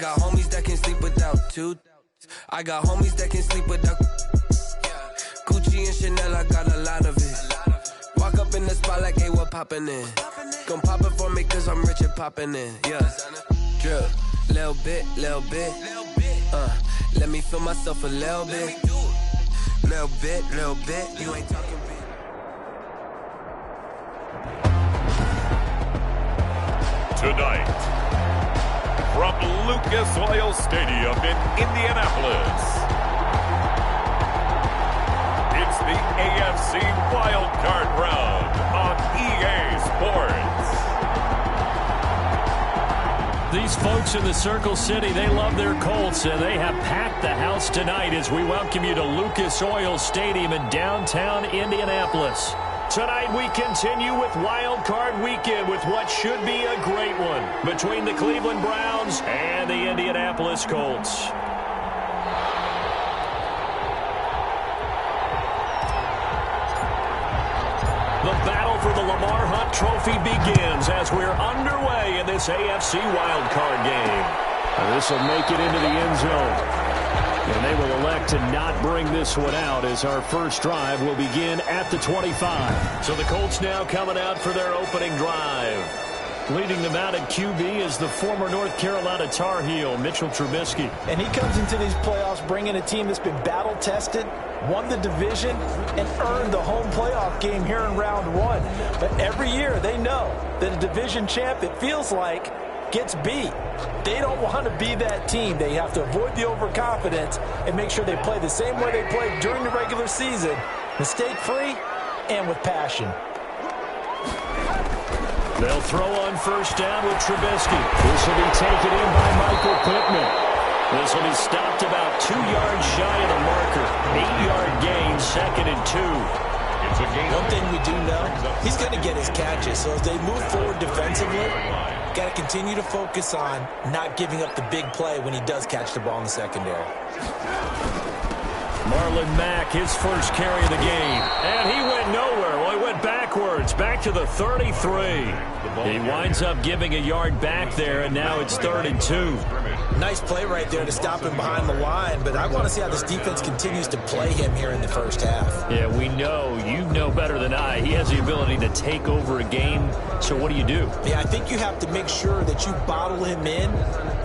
got homies that can sleep without two. I got homies that can sleep without Gucci and Chanel, I got a lot of it. Walk up in the spot like, hey, what poppin' in? Gon' pop it for me cause I'm rich and poppin' in. Yeah, drip, little bit. Let me feel myself a little bit. Little bit, you ain't talking big. Tonight, from Lucas Oil Stadium in Indianapolis, it's the AFC Wildcard Round on EA Sports. These folks in the Circle City, they love their Colts, and they have packed the house tonight as we welcome you to Lucas Oil Stadium in downtown Indianapolis. Tonight we continue with Wild Card Weekend with what should be a great one between the Cleveland Browns and the Indianapolis Colts. The battle for the Lamar Hunt Trophy begins as we're underway in this AFC Wild Card game. This will make it into the end zone. And they will elect to not bring this one out as our first drive will begin at the 25. So the Colts now coming out for their opening drive. Leading them out at QB is the former North Carolina Tar Heel, Mitchell Trubisky. And he comes into these playoffs bringing a team that's been battle-tested, won the division, and earned the home playoff game here in round one. But every year they know that a division champ, it feels like, gets beat. They don't want to be that team. They have to avoid the overconfidence and make sure they play the same way they played during the regular season, mistake-free and with passion. They'll throw on first down with Trubisky. This will be taken in by Michael Pittman. This will be stopped about 2 yards shy of the marker. 8-yard gain, 2nd and 2. One thing we do know, he's going to get his catches. So as they move forward defensively, got to continue to focus on not giving up the big play when he does catch the ball in the secondary. Marlon Mack, his first carry of the game. And he went nowhere. Well, he went backwards, back to the 33. He winds up giving a yard back there, and now it's 3rd and 2. Nice play right there to stop him behind the line, but I want to see how this defense continues to play him here in the first half. Yeah, we know. You know better than I. He has the ability to take over a game, so what do you do? Yeah, I think you have to make sure that you bottle him in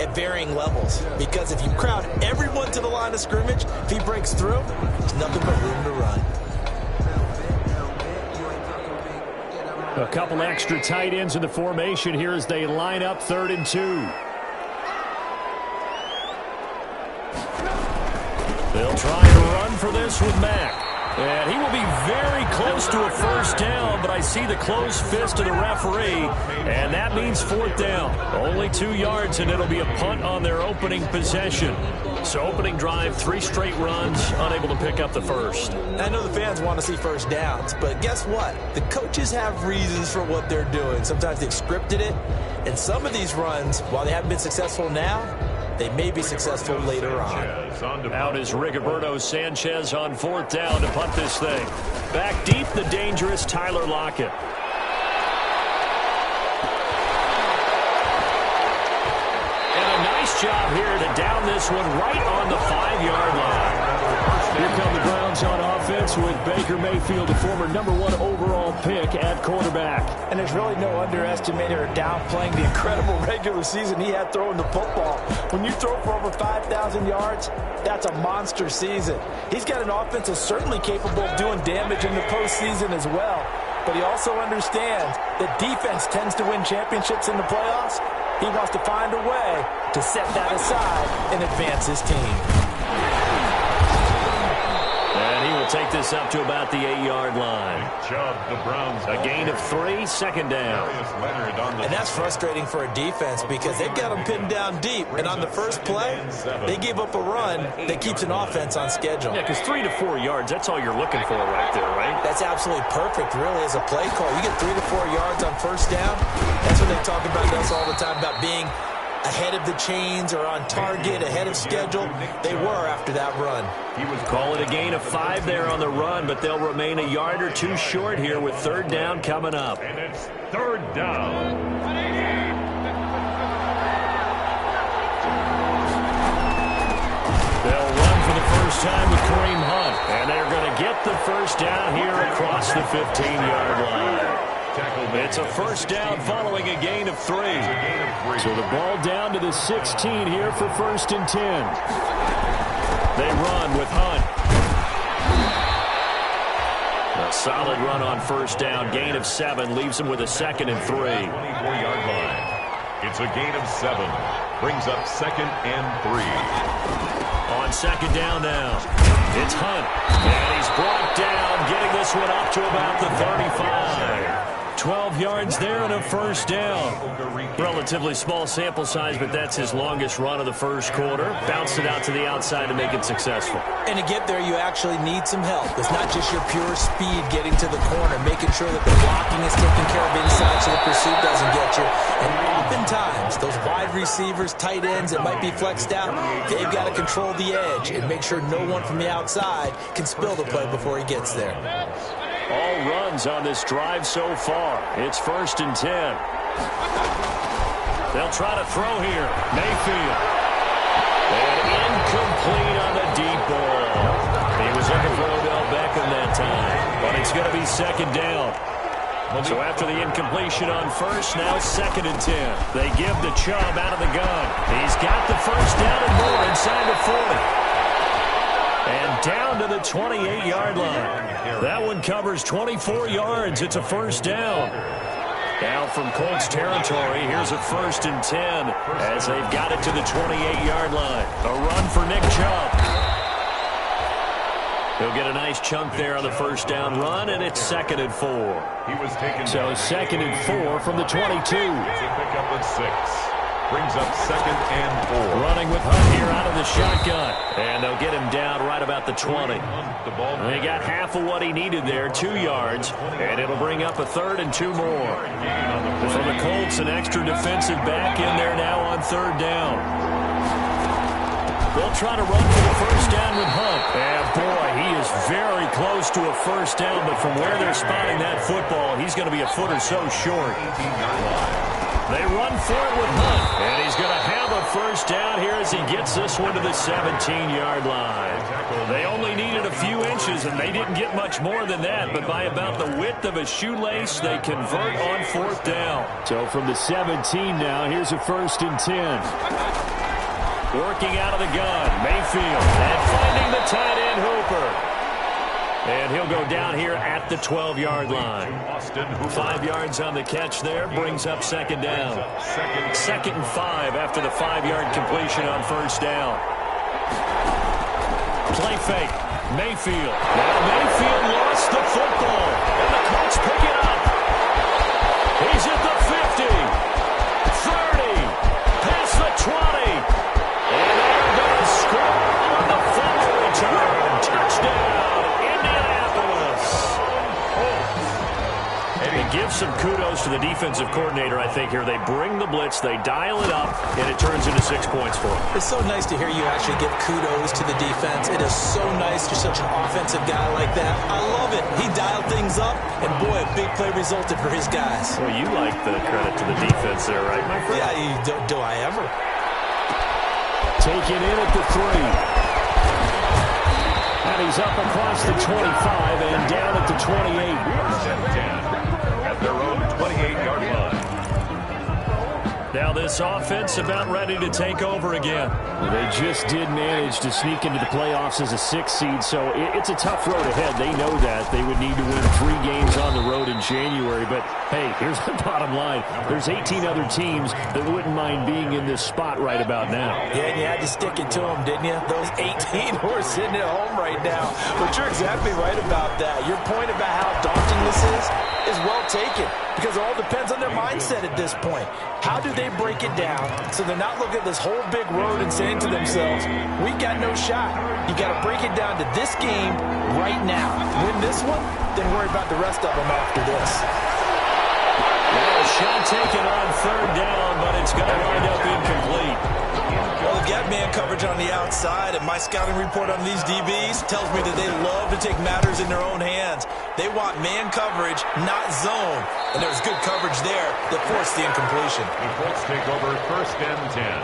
at varying levels, because if you crowd everyone to the line of scrimmage, if he breaks through, there's nothing but room to run. A couple extra tight ends in the formation here as they line up 3rd and 2. They'll try and run for this with Mack. And he will be very close to a first down, but I see the closed fist of the referee, and that means 4th down. Only 2 yards, and it'll be a punt on their opening possession. So opening drive, 3 straight runs, unable to pick up the first. I know the fans want to see first downs, but guess what? The coaches have reasons for what they're doing. Sometimes they've scripted it, and some of these runs, while they haven't been successful now, they may be successful later on. Out is Rigoberto Sanchez on 4th down to punt this thing. Back deep, the dangerous Tyler Lockett. And a nice job here to down this one right on the 5-yard line. Here come the Browns on offense with Baker Mayfield, the former #1 overall pick at quarterback. And there's really no underestimating or downplaying the incredible regular season he had throwing the football. When you throw for over 5,000 yards, that's a monster season. He's got an offense that's certainly capable of doing damage in the postseason as well. But he also understands that defense tends to win championships in the playoffs. He wants to find a way to set that aside and advance his team. Take this up to about the 8-yard line. A gain of 3, 2nd down. And that's frustrating for a defense because they've got them pinned down deep. And on the first play, they gave up a run that keeps an offense on schedule. Yeah, because 3 to 4 yards, that's all you're looking for right there, right? That's absolutely perfect, really, as a play call. You get 3 to 4 yards on first down. That's what they talk about us all the time, about being ahead of the chains or on target, ahead of schedule. They were after that run. Call it a gain of 5 there on the run, but they'll remain a yard or 2 short here with 3rd down coming up. And it's 3rd down. time with Kareem Hunt. And they're going to get the first down here across the 15-yard line. It's a first down following a gain of 3. So the ball down to the 16 here for 1st and 10. They run with Hunt. A solid run on first down. Gain of 7 leaves them with a 2nd and 3. 24-yard line. It's a gain of 7. Brings up 2nd and 3. On 2nd down now. It's Hunt. And he's brought down, getting this one up to about the 35. 12 yards there and a first down. Relatively small sample size, but that's his longest run of the first quarter. Bounced it out to the outside to make it successful. And to get there, you actually need some help. It's not just your pure speed getting to the corner, making sure that the blocking is taken care of inside so the pursuit doesn't get you. And oftentimes, those wide receivers, tight ends that might be flexed out, they've got to control the edge and make sure no one from the outside can spill the play before he gets there. All runs on this drive so far. It's 1st and 10. They'll try to throw here. Mayfield. And incomplete on the deep ball. He was looking for Odell Beckham that time. But it's going to be 2nd down. So after the incompletion on first, now 2nd and 10. They give the Chubb out of the gun. He's got the first down and more inside the 40. And down to the 28-yard line. That one covers 24 yards. It's a first down. Now from Colts territory, here's a 1st and 10 as they've got it to the 28-yard line. A run for Nick Chubb. He'll get a nice chunk there on the first down run, and it's 2nd and 4. So 2nd and 4 from the 22. It's a pickup of 6. Brings up 2nd and 4. Running with Hunt here out of the shotgun. And they'll get him down right about the 20. They got half of what he needed there, 2 yards. And it'll bring up a 3rd and 2 more. From the Colts, an extra defensive back in there now on 3rd down. They'll try to run for the first down with Hunt. And boy, he is very close to a first down. But from where they're spotting that football, he's going to be a foot or so short. They run for it with Hunt, and he's going to have a first down here as he gets this one to the 17-yard line. They only needed a few inches, and they didn't get much more than that, but by about the width of a shoelace, they convert on 4th down. So from the 17 now, here's a 1st and 10. Working out of the gun, Mayfield, and finding the tight end Hooper. And he'll go down here at the 12-yard line. 5 yards on the catch there, brings up 2nd down. 2nd and 5 after the 5-yard completion on first down. Play fake, Mayfield. Now Mayfield lost the football, and the Colts pick it up. He's at the 50, 30, past the 20. And they're going to score on the fumble return. Touchdown. And give some kudos to the defensive coordinator, I think, here. They bring the blitz, they dial it up, and it turns into 6 points for them. It's so nice to hear you actually give kudos to the defense. It is so nice you're such an offensive guy like that. I love it. He dialed things up, and boy, a big play resulted for his guys. Well, you like the credit to the defense there, right, my friend? Yeah, do I ever? Taken in at the 3. And he's up across the 25 and down at the 28. At their own 28-yard line. Now this offense about ready to take over again. Well, they just did manage to sneak into the playoffs as a 6th seed, so it's a tough road ahead. They know that. They would need to win 3 games on the road in January. But, hey, here's the bottom line. There's 18 other teams that wouldn't mind being in this spot right about now. Yeah, and you had to stick it to them, didn't you? Those 18 who are sitting at home right now. But you're exactly right about that. Your point about how daunting this is well taken, because it all depends on their mindset at this point. How do they break it down so they're not looking at this whole big road and saying to themselves, we got no shot. You got to break it down to this game right now. Win this one, then worry about the rest of them after this. Well, a shot taken on 3rd down, but it's going to wind up incomplete. Well, they've got man coverage on the outside, and my scouting report on these DBs tells me that they love to take matters in their own hands. They want man coverage, not zone. And there was good coverage there that forced the incompletion. The Colts take over 1st and 10.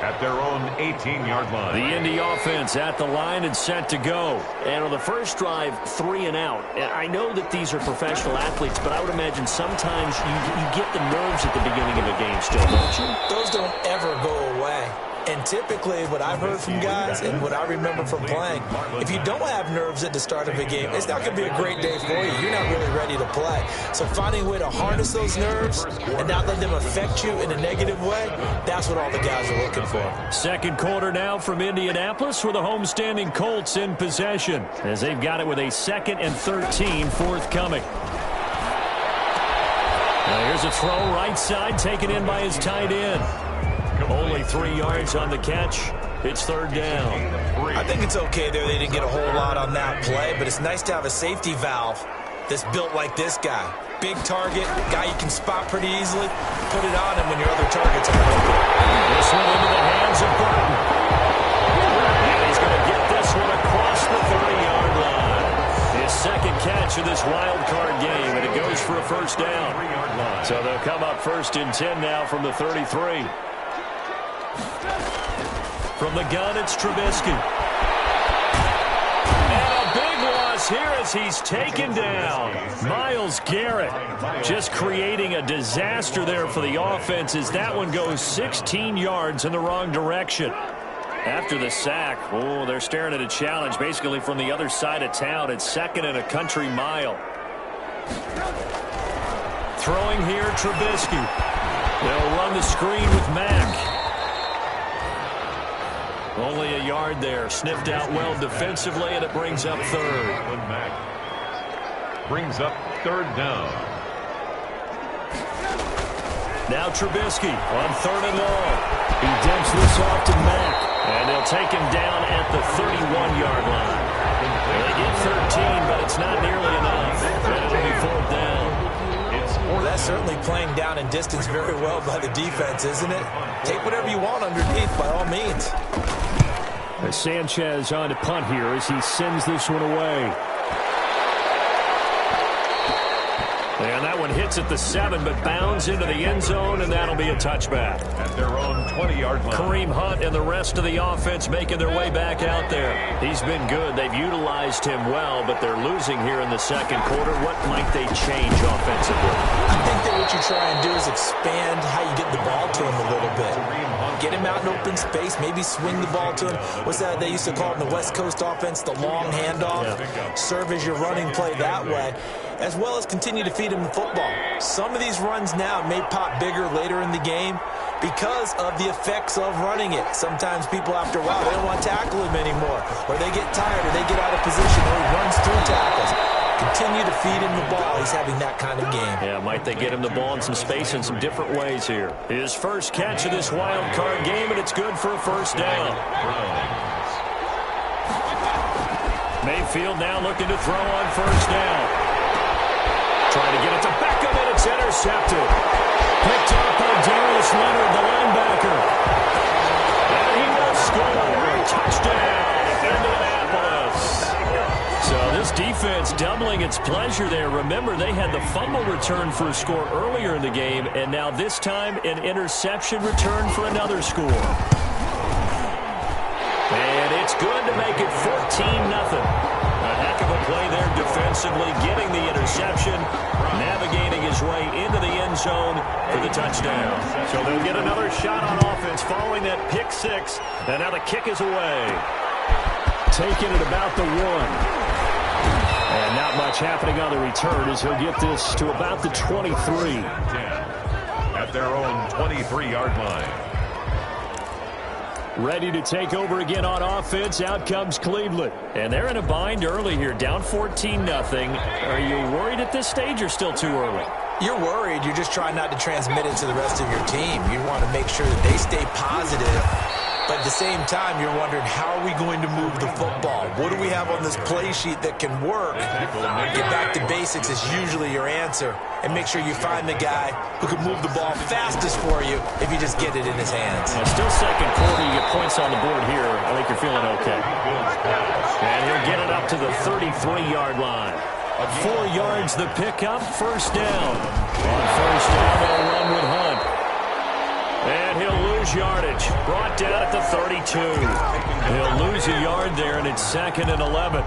at their own 18-yard line. The Indy offense at the line and set to go. And on the first drive, 3 and out. And I know that these are professional athletes, but I would imagine sometimes you get the nerves at the beginning of a game still, don't you? Those don't ever go away. And typically, what I've heard from guys and what I remember from playing, if you don't have nerves at the start of a game, it's not going to be a great day for you. You're not really ready to play. So finding a way to harness those nerves and not let them affect you in a negative way, that's what all the guys are looking for. Second quarter now from Indianapolis with the homestanding Colts in possession as they've got it with a 2nd and 13 forthcoming. Now here's a throw right side taken in by his tight end. Only 3 yards on the catch. It's 3rd down. I think it's okay there. They didn't get a whole lot on that play, but it's nice to have a safety valve that's built like this guy. Big target, guy you can spot pretty easily. Put it on him when your other targets are open. This one into the hands of Burton. And he's going to get this one across the 30-yard line. His 2nd catch of this wild card game, and it goes for a 1st down. So they'll come up 1st and 10 now from the 33. From the gun, it's Trubisky. And a big loss here as he's taken down. Myles Garrett just creating a disaster there for the offense as that one goes 16 yards in the wrong direction. After the sack, they're staring at a challenge basically from the other side of town. It's 2nd and a country mile. Throwing here, Trubisky. They'll run the screen with Mack. Only a yard there. Sniffed out well defensively, and it brings up 3rd. Brings up 3rd down. Now Trubisky on 3rd and long. He dumps this off to Mack, and they'll take him down at the 31-yard line. They get 13, but it's not nearly enough. And it'll be 4th down. That's certainly playing down in distance very well by the defense, isn't it? Take whatever you want underneath, by all means. Sanchez on to punt here as he sends this one away. And that one hits at the 7, but bounds into the end zone, and that'll be a touchback. At their own 20-yard line. Kareem Hunt and the rest of the offense making their way back out there. He's been good. They've utilized him well, but they're losing here in the 2nd quarter. What might they change offensively? I think that what you try and do is expand how you get the ball to him a little bit. Get him out in open space, maybe swing the ball to him. What's that they used to call it in the West Coast offense, the long handoff? Yeah. Serve as your running play that way, as well as continue to feed him the football. Some of these runs now may pop bigger later in the game because of the effects of running it. Sometimes people, after a while, they don't want to tackle him anymore, or they get tired, or they get out of position, or he runs through tackles. Continue to feed him the ball. He's having that kind of game. Yeah, might they get him the ball in some space in some different ways here. His first catch of this wild card game, and it's good for a 1st down. Mayfield now looking to throw on 1st down. Trying to get it to Beckham, and it's intercepted. Picked up by Darius Leonard, the linebacker. And he will score. Touchdown, Indianapolis. So this defense doubling its pleasure there. Remember, they had the fumble return for a score earlier in the game, and now this time an interception return for another score. And it's good to make it 14-0. A heck of a play there defensively, getting the interception, navigating his way into the end zone for the touchdown. So they'll get another shot on offense following that pick 6, and now the kick is away. Taking it about the 1. And not much happening on the return as he'll get this to about the 23. At their own 23-yard line. Ready to take over again on offense. Out comes Cleveland. And they're in a bind early here, down 14-0. Are you worried at this stage or still too early? You're worried. You're just trying not to transmit it to the rest of your team. You want to make sure that they stay positive. But at the same time, you're wondering, how are we going to move the football? What do we have on this play sheet that can work? Get back to basics is usually your answer. And make sure you find the guy who can move the ball fastest for you if you just get it in his hands. Yeah, still 2nd quarter. You get points on the board here. I think you're feeling okay. And he'll get it up to the 33-yard line. 4 yards the pickup, 1st down. On 1st down, they'll run with Hunt. And he'll lose lose yardage. Brought down at the 32. He'll lose a yard there, and it's 2nd and 11.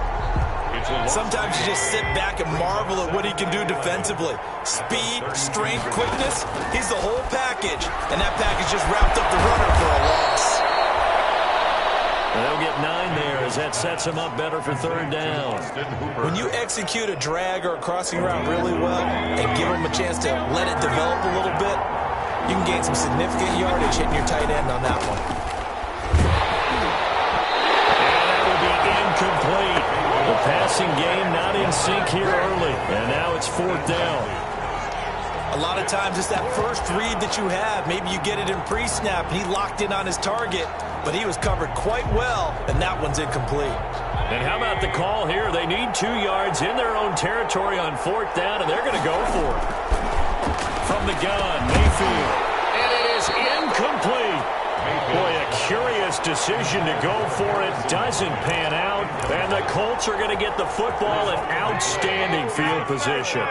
Sometimes you just sit back and marvel at what he can do defensively. Speed, strength, quickness, he's the whole package. And that package just wrapped up the runner for a loss. And they'll get 9 there as that sets him up better for 3rd down. When you execute a drag or a crossing route really well and give him a chance to let it develop a little bit, you can gain some significant yardage hitting your tight end on that one. And that will be incomplete. The passing game not in sync here early. And now it's 4th down. A lot of times it's that first read that you have. Maybe you get it in pre-snap and he locked in on his target, but he was covered quite well, and that one's incomplete. And how about the call here? They need 2 yards in their own territory on 4th down, and they're going to go for it. From the gun, Mayfield. And it is incomplete. Boy, a curious decision to go for it. Doesn't pan out. And the Colts are going to get the football in outstanding field position.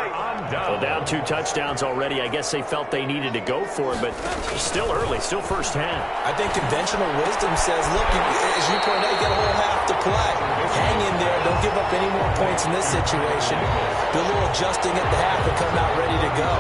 Well, down 2 touchdowns already. I guess they felt they needed to go for it, but still early, still first half. I think conventional wisdom says, look, as you point out, you got a whole half to play. Hang in there. Don't give up any more points in this situation. Do a little adjusting at the half and come out ready to go.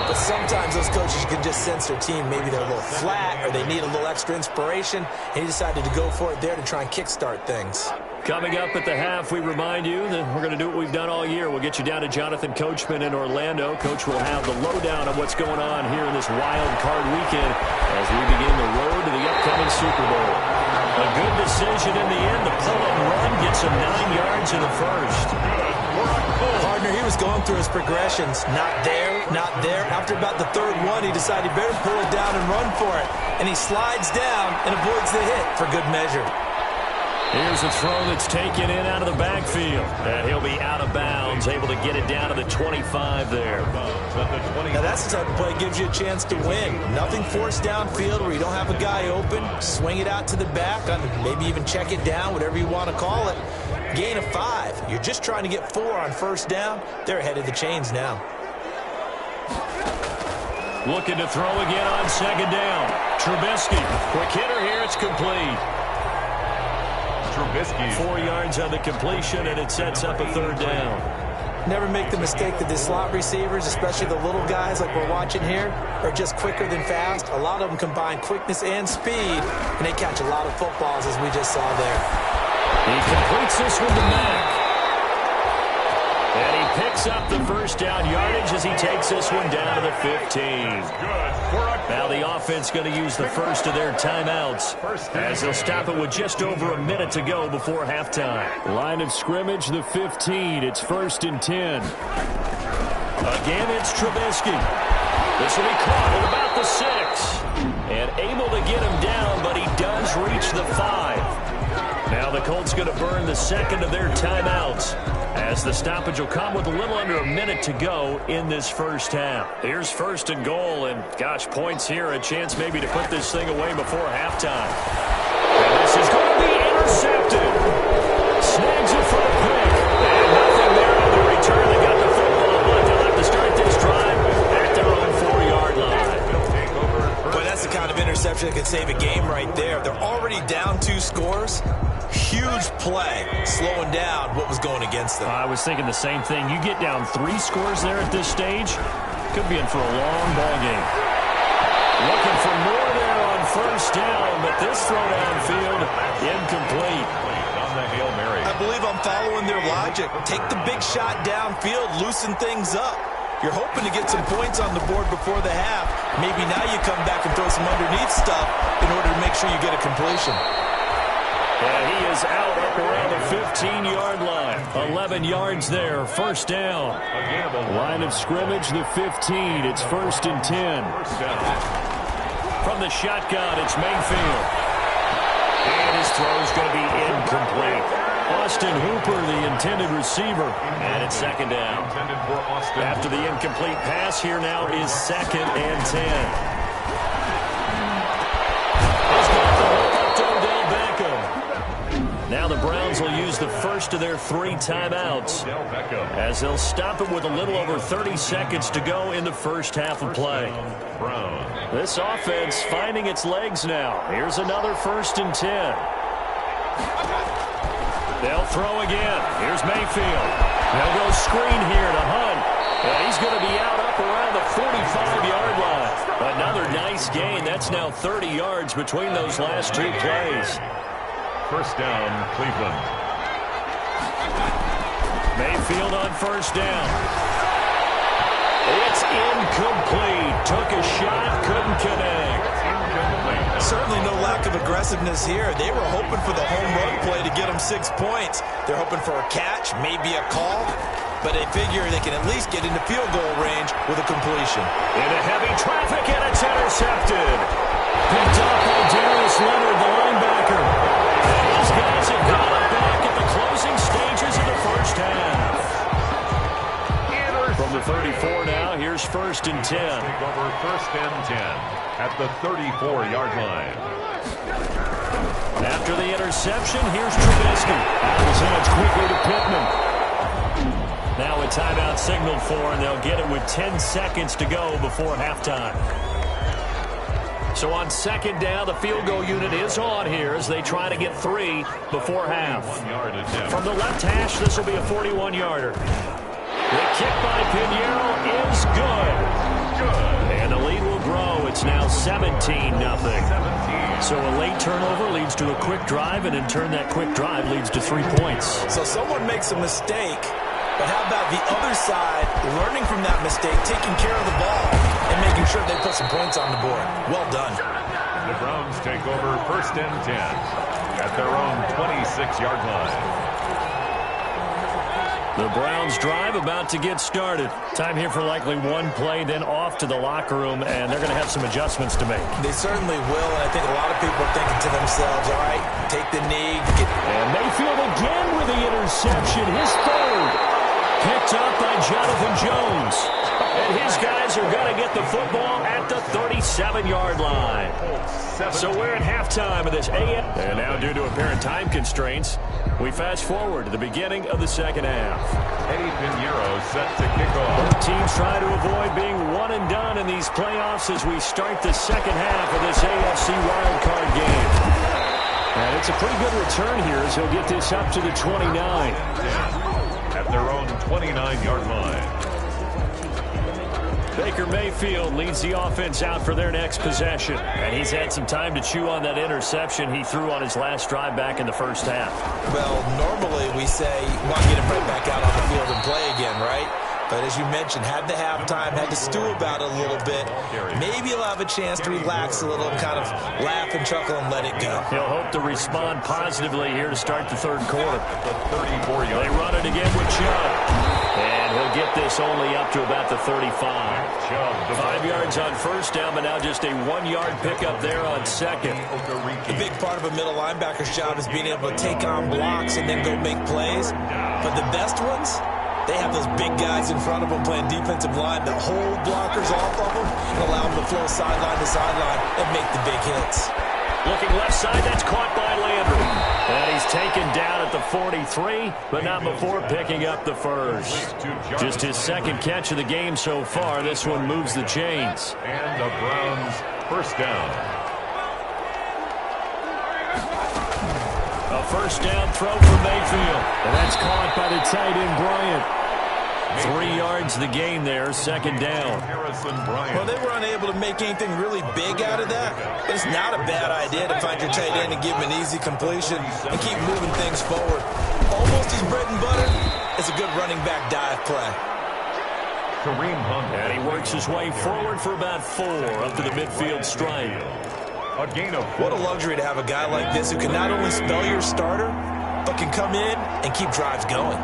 But sometimes those coaches can just sense their team. Maybe they're a little flat or they need a little extra inspiration, and he decided to go for it there to try and kickstart things. Coming up at the half, we remind you that we're going to do what we've done all year. We'll get you down to Jonathan Coachman in Orlando. Coach will have the lowdown of what's going on here in this wild card weekend as we begin the road to the upcoming Super Bowl. A good decision in the end. The pull and run gets him 9 yards in the first. Partner, he was going through his progressions. Not there, not there. After about the 3rd one, he decided he better pull it down and run for it. And he slides down and avoids the hit for good measure. Here's a throw that's taken in out of the backfield. And he'll be out of bounds, able to get it down to the 25 there. Now that's the type of play that gives you a chance to win. Nothing forced downfield where you don't have a guy open. Swing it out to the back, maybe even check it down, whatever you want to call it. Gain of 5. You're just trying to get 4 on 1st down. They're ahead of the chains now. Looking to throw again on 2nd down. Trubisky. Quick hitter here. It's complete. Trubisky. 4 yards on the completion, and it sets up a 3rd down. Never make the mistake that the slot receivers, especially the little guys like we're watching here, are just quicker than fast. A lot of them combine quickness and speed, and they catch a lot of footballs, as we just saw there. He completes this one to Mack. And he picks up the 1st down yardage as he takes this one down to the 15. Now the offense going to use the first of their timeouts as they'll stop it with just over a minute to go before halftime. Line of scrimmage, the 15. It's 1st and 10. Again, it's Trubisky. This will be caught at about the 6. And able to get him down, but he does reach the 5. Now the Colts going to burn the 2nd of their timeouts as the stoppage will come with a little under a minute to go in this first half. Here's 1st and goal, and gosh, points here, a chance maybe to put this thing away before halftime. And this is going to be intercepted. Snags it for a pick. And nothing there on the return. They got the football, but they'll have to start this drive at their own 4-yard line. Boy, that's the kind of interception that could save a game right there. They're already down 2 scores. Huge play, slowing down what was going against them. I was thinking the same thing. You get down 3 scores there at this stage, could be in for a long ball game. Looking for more there on 1st down, but this throw downfield, incomplete. On the Hail Mary. I believe I'm following their logic. Take the big shot downfield, loosen things up. You're hoping to get some points on the board before the half. Maybe now you come back and throw some underneath stuff in order to make sure you get a completion. And he is out up around the 15-yard line. 11 yards there, 1st down. Line of scrimmage, the 15. It's 1st and 10. From the shotgun, it's Mayfield. And his throw is going to be incomplete. Austin Hooper, the intended receiver. And it's 2nd down. After the incomplete pass, here now is 2nd and 10. Now the Browns will use the first of their 3 timeouts as they'll stop it with a little over 30 seconds to go in the first half of play. This offense finding its legs now. Here's another 1st and 10. They'll throw again. Here's Mayfield. They'll go screen here to Hunt. And he's going to be out up around the 45-yard line. Another nice gain. That's now 30 yards between those last 2 plays. 1st down, Cleveland. Mayfield on 1st down. It's incomplete. Took a shot, couldn't connect. Certainly no lack of aggressiveness here. They were hoping for the home run play to get them 6 points. They're hoping for a catch, maybe a call, but they figure they can at least get into field goal range with a completion. Into heavy traffic, and it's intercepted. Picked up by Darius Leonard, the linebacker. And these guys have got it back at the closing stages of the 1st half. From the 34 now, here's 1st and 10. Take over 1st and 10 at the 34-yard line. After the interception, here's Trubisky. Out of his hands quickly to Pittman. Now a timeout signaled for, and they'll get it with 10 seconds to go before halftime. So on 2nd down, the field goal unit is on here as they try to get 3 before half. From the left hash, this will be a 41-yarder. The kick by Pinheiro is good. And the lead will grow. It's now 17-0. So a late turnover leads to a quick drive, and in turn that quick drive leads to 3 points. So someone makes a mistake, but how about the other side learning from that mistake, taking care of the ball, and making sure they put some points on the board? Well done. The Browns take over 1st and 10 at their own 26-yard line. The Browns drive about to get started. Time here for likely 1 play, then off to the locker room, and they're going to have some adjustments to make. They certainly will, and I think a lot of people are thinking to themselves, all right, take the knee. And Mayfield again with the interception, his 3rd. Picked up by Jonathan Jones. And his guys are going to get the football at the 37-yard line. So we're at halftime of this AM. And now due to apparent time constraints, we fast forward to the beginning of the 2nd half. Eddie Pinheiro set to kick off. Both teams try to avoid being one and done in these playoffs as we start the 2nd half of this AFC wildcard game. And it's a pretty good return here as he'll get this up to the 29. At their own 29-yard line. Baker Mayfield leads the offense out for their next possession. And he's had some time to chew on that interception he threw on his last drive back in the 1st half. Well, normally we say you want to get him right back out on the field and play again, right? But as you mentioned, had the halftime, had to stew about it a little bit. Maybe he'll have a chance to relax a little and kind of laugh and chuckle and let it go. He'll hope to respond positively here to start the 3rd quarter. The 34-yard. They run it again with Chubb. And he'll get this only up to about the 35. 5 yards on 1st down, but now just a 1-yard pickup there on 2nd. The big part of a middle linebacker's job is being able to take on blocks and then go make plays. But the best ones, they have those big guys in front of them playing defensive line that hold blockers off of them and allow them to flow sideline to sideline and make the big hits. Looking left side, that's caught by Landry. And he's taken down at the 43, but not before picking up the 1st. Just his 2nd catch of the game so far. This one moves the chains. And the Browns 1st down. A 1st down throw for Mayfield. And that's caught by the tight end, Bryant. 3 yards the gain there, 2nd down. Well, they were unable to make anything really big out of that, but it's not a bad idea to find your tight end and give him an easy completion and keep moving things forward. Almost his bread and butter is a good running back dive play. Kareem Hunt. And he works his way forward for about 4 up to the midfield stripe. A gain of 4. What a luxury to have a guy like this who can not only spell your starter, but can come in and keep drives going.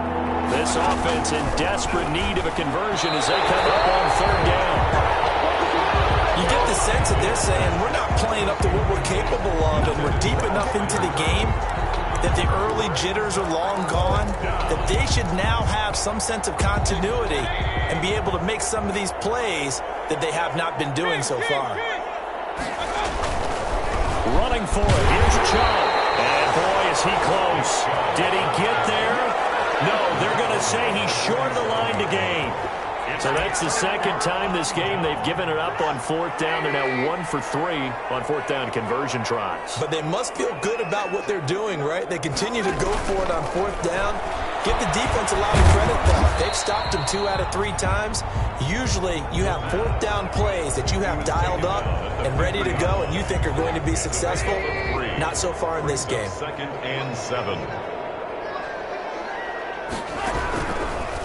This offense in desperate need of a conversion as they come up on 3rd down. You get the sense that they're saying we're not playing up to what we're capable of, and we're deep enough into the game that the early jitters are long gone, that they should now have some sense of continuity and be able to make some of these plays that they have not been doing so far. Running for it, here's Chubb. And boy, is he close. Did he get there? No, they're going to say he's short of the line to gain. So that's the second time this game they've given it up on fourth down. They're now 1 for 3 on fourth down conversion tries. But they must feel good about what they're doing, right? They continue to go for it on fourth down. Give the defense a lot of credit, though. They've stopped them 2 out of 3 times. Usually you have fourth down plays that you have dialed up and ready to go and you think are going to be successful. Not so far in this game. 2nd and 7.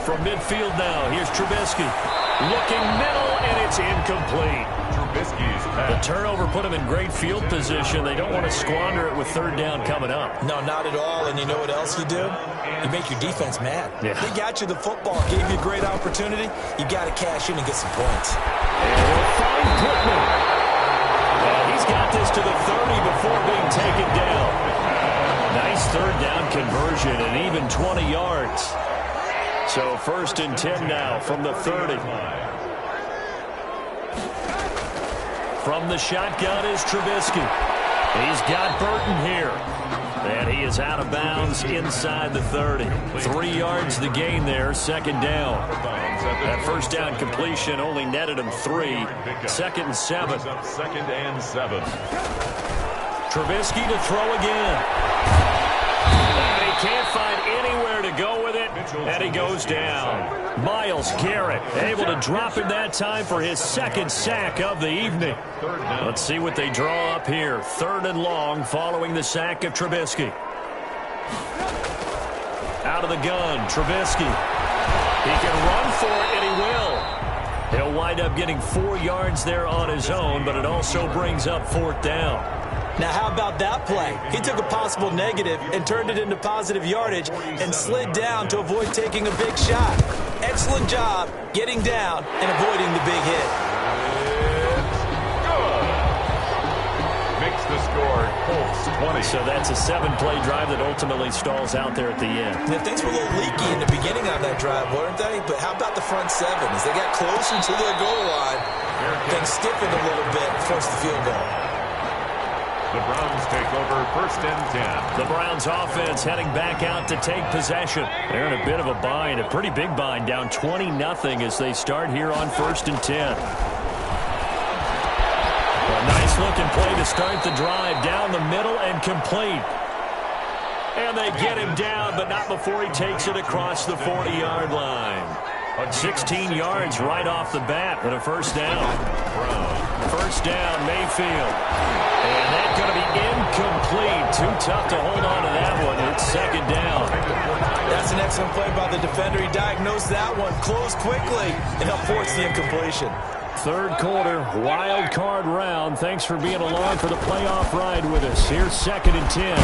From midfield now, here's Trubisky. Looking middle, and it's incomplete. Trubisky's pass. The turnover put him in great field position. They don't want to squander it with third down coming up. No, not at all. And you know what else you do? You make your defense mad. Yeah. They got you the football, gave you a great opportunity. You got to cash in and get some points. And they'll find Pittman. And he's got this to the 30 before being taken down. Nice third down conversion and even 20 yards. So 1st and 10 now from the 30. From the shotgun is Trubisky. He's got Burton here. And he is out of bounds inside the 30. 3 yards the gain there, 2nd down. That first down completion only netted him 3. 2nd and 7. 2nd and 7. Trubisky to throw again. And he can't find anywhere to go with it, and he goes down. Myles Garrett able to drop him that time for his 2nd sack of the evening. Let's see what they draw up here. 3rd and long following the sack of Trubisky. Out of the gun, Trubisky. He can run for it, and he will. He'll wind up getting 4 yards there on his own, but it also brings up 4th down. Now, how about that play? He took a possible negative and turned it into positive yardage and slid down to avoid taking a big shot. Excellent job getting down and avoiding the big hit. Makes the score, Colts 20. So that's a 7-play drive that ultimately stalls out there at the end. Now, things were a little leaky in the beginning on that drive, weren't they? But how about the front 7? As they got closer to the goal line, things stiffened a little bit and forced the field goal. The Browns take over 1st and 10. The Browns offense heading back out to take possession. They're in a bit of a bind, a pretty big bind, down 20-0 as they start here on 1st and 10. A nice looking play to start the drive, down the middle and complete. And they get him down, but not before he takes it across the 40-yard line. 16 yards right off the bat and a 1st down. 1st down, Mayfield. And that's going to be incomplete. Too tough to hold on to that one. It's 2nd down. That's an excellent play by the defender. He diagnosed that one, closed quickly, and helped force the incompletion. 3rd quarter, wild card round. Thanks for being along for the playoff ride with us. Here's 2nd and 10.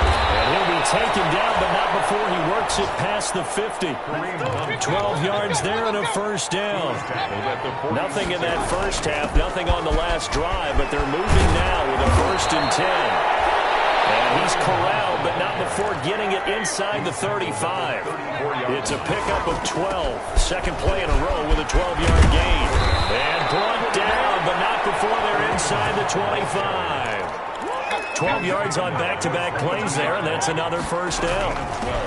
And he'll be taken down, but not before he works it past the 50. 12 yards there and a 1st down. Nothing in that first half, nothing on the last drive, but they're moving now with a 1st and 10. And he's corralled, but not before getting it inside the 35. It's a pickup of 12. 2nd play in a row with a 12-yard gain. And brought down, but not before they're inside the 25. 12 yards on back-to-back plays there, and that's another 1st down.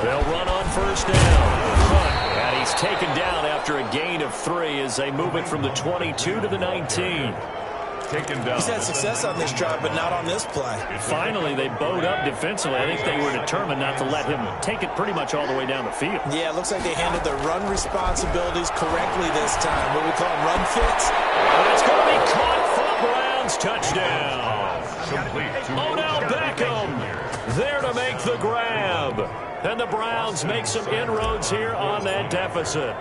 They'll run on 1st down. And he's taken down after a gain of 3 as they move it from the 22 to the 19. Taken down. He's had success on this drive, but not on this play. Finally, they bowed up defensively. I think they were determined not to let him take it pretty much all the way down the field. Yeah, it looks like they handled their run responsibilities correctly this time. What we call run fits. And it's going to be caught for the Browns. Touchdown. Odell Beckham there to make the grab. And the Browns make some inroads here on that deficit.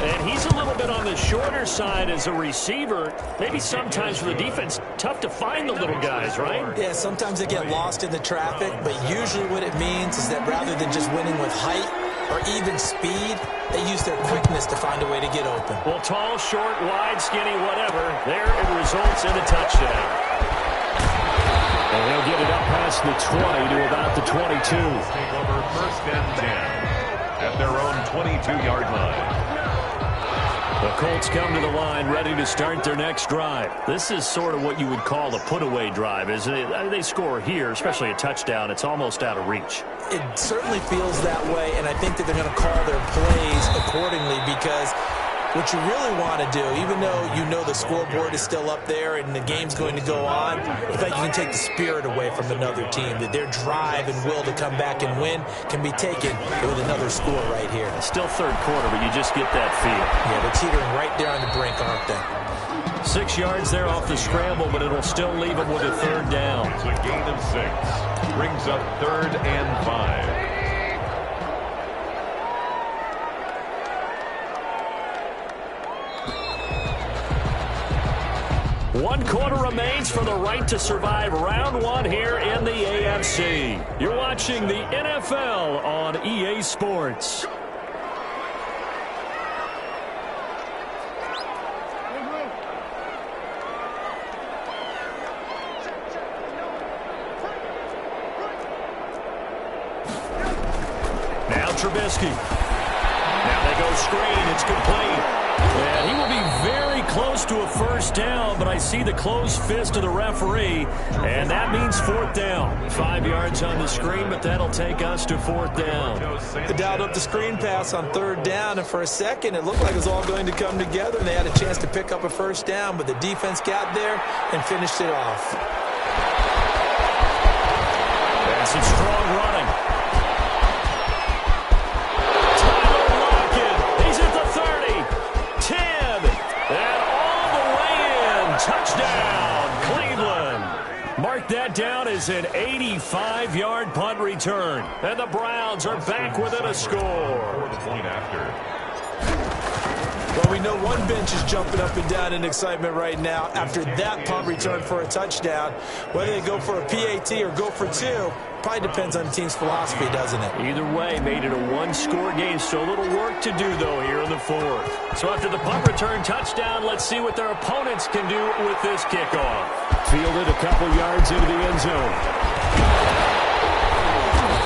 And he's a little bit on the shorter side as a receiver. Maybe sometimes for the defense, tough to find the little guys, right? Yeah, sometimes they get lost in the traffic, but usually what it means is that rather than just winning with height or even speed, they use their quickness to find a way to get open. Well, tall, short, wide, skinny, whatever, there it results in a touchdown. And he'll get it up past the 20 to about the 22. Take over 1st and 10 at their own 22-yard line. The Colts come to the line ready to start their next drive. This is sort of what you would call a put-away drive, isn't it? They score here, especially a touchdown. It's almost out of reach. It certainly feels that way, and I think that they're going to call their plays accordingly because what you really want to do, even though you know the scoreboard is still up there and the game's going to go on, in fact, you can take the spirit away from another team, that their drive and will to come back and win can be taken with another score right here. Still third quarter, but you just get that feel. Yeah, they're teetering right there on the brink, aren't they? 6 yards there off the scramble, but it'll still leave them with a third down. It's a gain of 6. Brings up 3rd and 5. One quarter remains for the right to survive round 1 here in the AFC. You're watching the NFL on EA Sports. Now Trubisky. Now they go screen. It's complete. And he will be very close to a first down, but I see the closed fist of the referee, and that means 4th down. 5 yards on the screen, but that'll take us to 4th down. They dialed up the screen pass on 3rd down, and for a second it looked like it was all going to come together, and they had a chance to pick up a first down, but the defense got there and finished it off. That's some strong running. Touchdown, Cleveland. Mark that down as an 85-yard punt return. And the Browns are back within a score. The point after. Well, we know one bench is jumping up and down in excitement right now after that punt return for a touchdown. Whether they go for a PAT or go for 2, probably depends on the team's philosophy, doesn't it? Either way, made it a one-score game. Still a little work to do, though, here in the 4th. So after the punt return touchdown, let's see what their opponents can do with this kickoff. Fielded a couple yards into the end zone.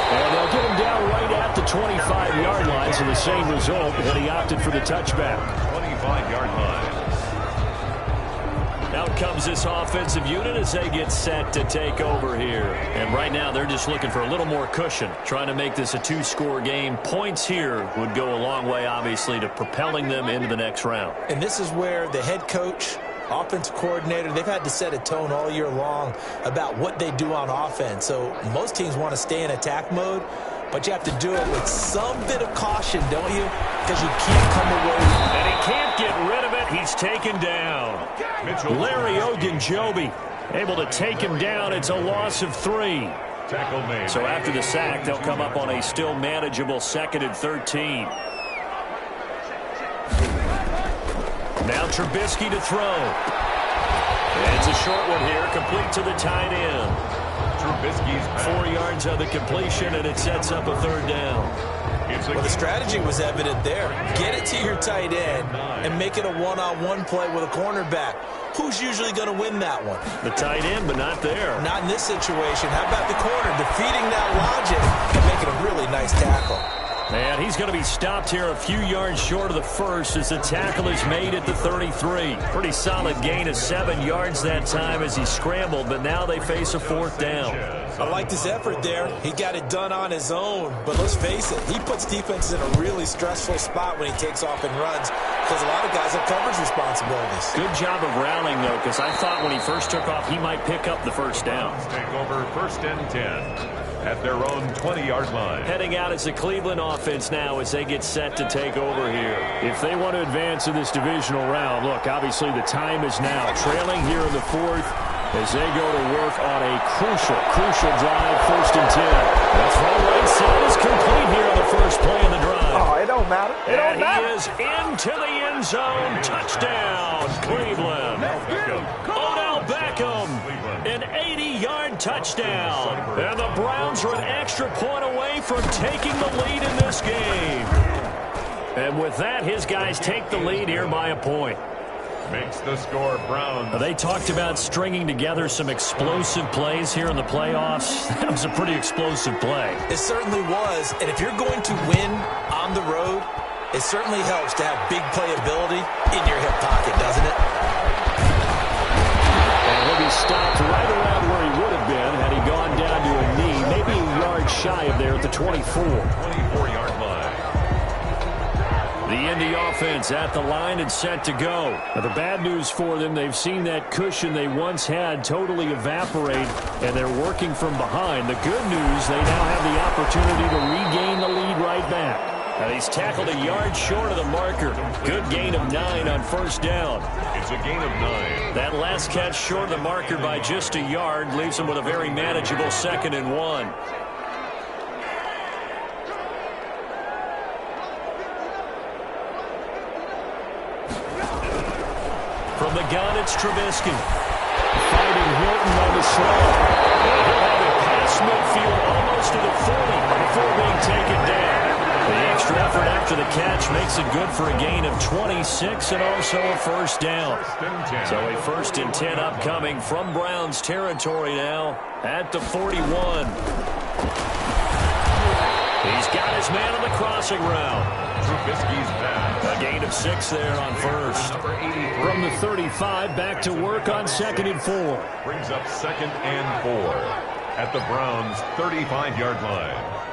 And they'll get him down right at the 25-yard line, so the same result, but he opted for the touchback. 25-yard line. Out comes this offensive unit as they get set to take over here. And right now they're just looking for a little more cushion, trying to make this a 2-score game. Points here would go a long way, obviously, to propelling them into the next round. And this is where the head coach, offensive coordinator, they've had to set a tone all year long about what they do on offense. So most teams want to stay in attack mode, but you have to do it with some bit of caution, don't you? Because you can't come away. And he can't get rid of it. He's taken down. Larry Ogunjobi able to take him down. It's a loss of 3. Tackle made. So after the sack, they'll come up on a still manageable 2nd and 13. Now Trubisky to throw. And it's a short one here, complete to the tight end. Trubisky's 4 yards on the completion, and it sets up a 3rd down. Well, the strategy was evident there. Get it to your tight end and make it a one-on-one play with a cornerback. Who's usually going to win that one? The tight end, but not there. Not in this situation. How about the corner defeating that logic and making a really nice tackle? And he's going to be stopped here a few yards short of the first as the tackle is made at the 33. Pretty solid gain of 7 yards that time as he scrambled, but now they face a 4th down. I like this effort there. He got it done on his own, but let's face it, he puts defenses in a really stressful spot when he takes off and runs because a lot of guys have coverage responsibilities. Good job of rallying, though, because I thought when he first took off, he might pick up the first down. Take over 1st and 10. At their own 20-yard line. Heading out as the Cleveland offense now as they get set to take over here. If they want to advance in this divisional round, look, obviously the time is now. Trailing here in the 4th as they go to work on a crucial drive, 1st and 10. The throw right side is complete here on the first play of the drive. Oh, it don't matter. It don't matter. He is into the end zone. Touchdown, Cleveland. Odell Beckham, an 80-yard touchdown. And the Browns are an extra point away from taking the lead in this game. And with that, his guys take the lead here by a point. Makes the score Browns. They talked about stringing together some explosive plays here in the playoffs. That was a pretty explosive play. It certainly was. And if you're going to win on the road, It certainly helps to have big playability in your hip pocket, doesn't it? And he'll be stopped right around where he would have been had he gone down to a knee, maybe a yard shy of there at the 24. 24-yard line. The Indy offense at the line and set to go. Now, the bad news for them, they've seen that cushion they once had totally evaporate, and they're working from behind. The good news, they now have the opportunity to regain the lead right back. Now, he's tackled a yard short of the marker. Good gain of 9 on first down. It's a gain of 9. That last catch short of the marker by just a yard leaves him with a very manageable 2nd and 1. From the gun, it's Trubisky. Fighting Hilton on the slow. And he'll have it past midfield almost to the 40 before being taken down. The extra effort after the catch makes it good for a gain of 26 and also a first down. So a 1st and 10 upcoming from Browns territory now at the 41. He's got his man on the crossing route. Trubisky's pass. A gain of 6 there on first. From the 35, back to work on 2nd and 4. Brings up 2nd and 4 at the Browns' 35-yard line.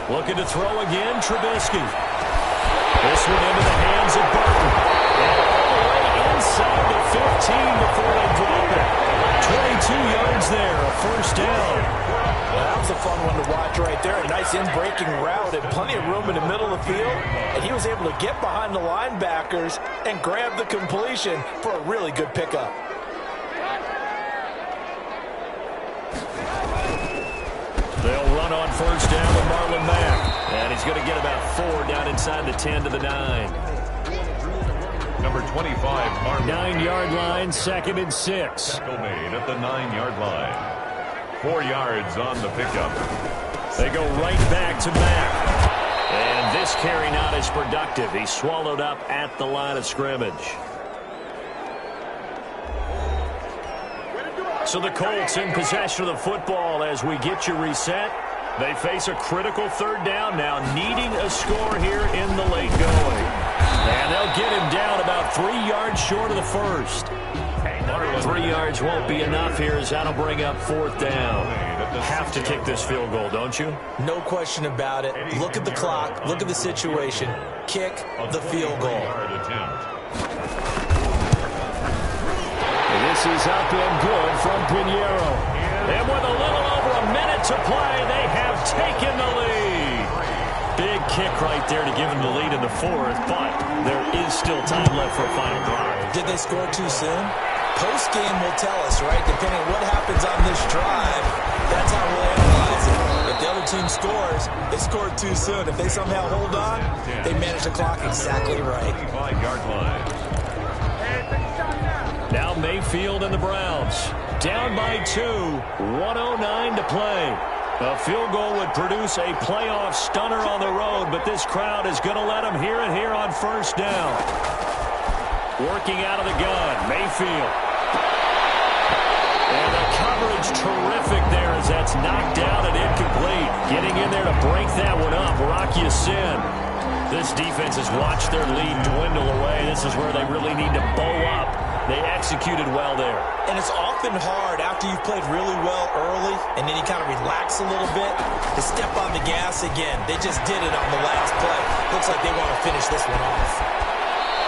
Looking to throw again, Trubisky. This one into the hands of Burton. And all the way inside the 15 before they drop it. 22 yards there, a first down. Well, that was a fun one to watch right there. A nice in-breaking route and plenty of room in the middle of the field. And he was able to get behind the linebackers and grab the completion for a really good pickup. They'll run on first down with Marlon Mack. And he's going to get about 4 down inside the 10 to the 9. Number 25, Marlon. 9-yard line, 2nd and 6. Tackle made at the 9-yard line. 4 yards on the pickup. They go right back to Mack. And this carry not as productive. He's swallowed up at the line of scrimmage. So the Colts in possession of the football as we get you reset. They face a critical 3rd down now, needing a score here in the late going. And they'll get him down about 3 yards short of the first. 3 yards won't be enough here as that'll bring up 4th down. Have to kick this field goal, don't you? No question about it. Look at the clock. Look at the situation. Kick the field goal. This is up and good from Pinheiro. And with a little over a minute to play, they have taken the lead. Big kick right there to give them the lead in the 4th, but there is still time left for a final drive. Did they score too soon? Post-game will tell us, right? Depending on what happens on this drive, that's how we'll analyze it. If the other team scores, they scored too soon. If they somehow hold on, they manage the clock exactly right. 5-yard line. Now Mayfield and the Browns. Down by 2, 1:09 to play. A field goal would produce a playoff stunner on the road, but this crowd is going to let them hear it here on first down. Working out of the gun, Mayfield. And the coverage terrific there as that's knocked down and incomplete. Getting in there to break that one up, Rock Ya-Sin. This defense has watched their lead dwindle away. This is where they really need to bow up. They executed well there. And it's often hard after you've played really well early and then you kind of relax a little bit to step on the gas again. They just did it on the last play. Looks like they want to finish this one off.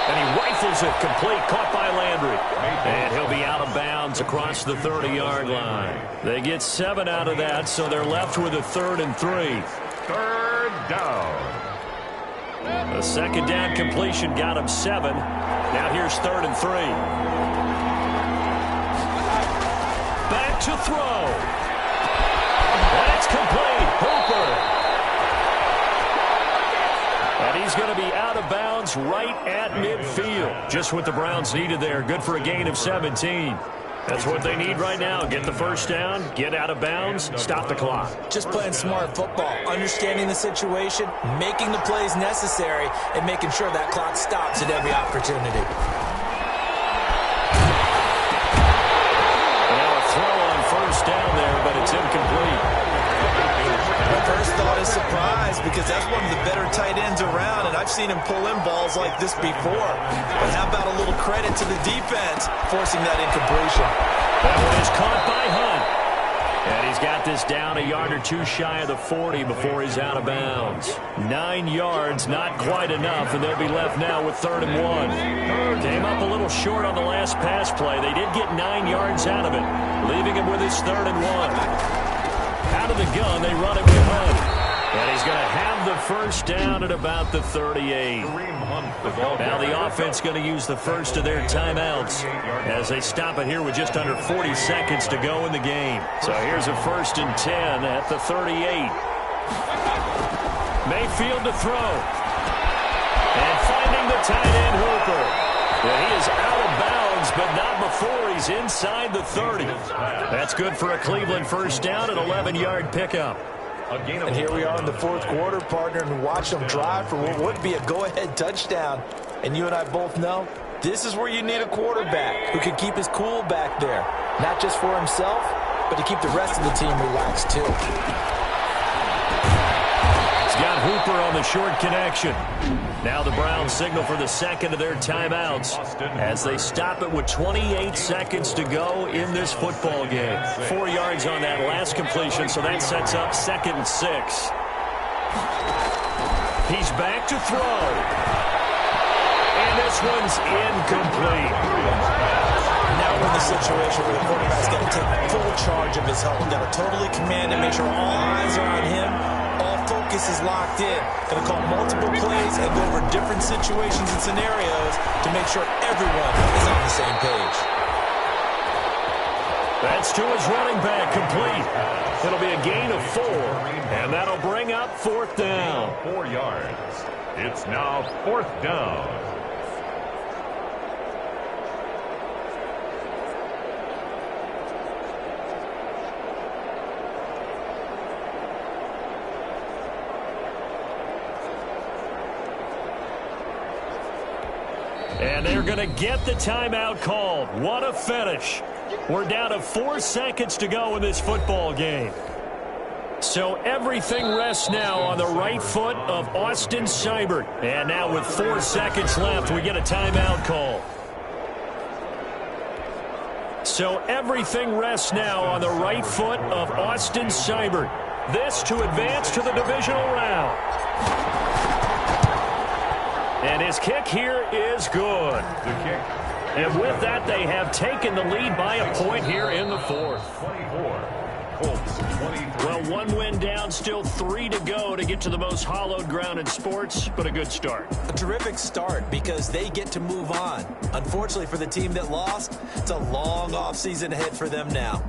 And he rifles it complete, caught by Landry. And he'll be out of bounds across the 30-yard line. They get 7 out of that, so they're left with a 3rd and 3. 3rd down. The 2nd down completion got him 7. Now here's 3rd and 3. Back to throw. That's complete. Hooper. And he's going to be out of bounds right at midfield. Just what the Browns needed there. Good for a gain of 17. That's what they need right now. Get the first down, get out of bounds, stop the clock. Just playing smart football, understanding the situation, making the plays necessary, and making sure that clock stops at every opportunity. Now a throw on first down there, but it's incomplete. First thought is surprise, because that's one of the better tight ends around, and I've seen him pull in balls like this before. But how about a little credit to the defense forcing that incompletion? That one is caught by Hunt. And he's got this down a yard or two shy of the 40 before he's out of bounds. 9 yards, not quite enough, and they'll be left now with 3rd and 1. Came up a little short on the last pass play. They did get 9 yards out of it, leaving him with his 3rd and 1. Out of the gun, they run it with Hunt. And he's going to have the first down at about the 38. Now the offense going to use the first of their timeouts as they stop it here with just under 40 seconds to go in the game. So here's a 1st and 10 at the 38. Mayfield to throw. And finding the tight end Hooper. And he is out of bounds, but not before he's inside the 30. That's good for a Cleveland first down, an 11-yard pickup. And here we are in the 4th quarter, partner, and watch them drive for what would be a go-ahead touchdown. And you and I both know this is where you need a quarterback who can keep his cool back there. Not just for himself, but to keep the rest of the team relaxed too. He's got Hooper on the short connection. Now the Browns signal for the second of their timeouts as they stop it with 28 seconds to go in this football game. 4 yards on that last completion, so that sets up 2nd and 6. He's back to throw. And this one's incomplete. Now we're in the situation where the quarterback's got to take full charge of his health. Got to totally command and make sure all eyes are on him. All focus is locked in. Going to call multiple plays and go over different situations and scenarios to make sure everyone is on the same page. That's to his running back, complete. It'll be a gain of 4, and that'll bring up 4th down. 4 yards. It's now 4th down. And they're going to get the timeout called. What a finish. We're down to 4 seconds to go in this football game. So everything rests now on the right foot of Austin Seibert. And now with 4 seconds left, we get a timeout call. So everything rests now on the right foot of Austin Seibert. This to advance to the divisional round. And his kick here is good. And with that, they have taken the lead by a point here in the 4th. 24. Colts 23. Well, 1 win down, still 3 to go to get to the most hallowed ground in sports, but a good start. A terrific start because they get to move on. Unfortunately for the team that lost, it's a long offseason ahead for them now.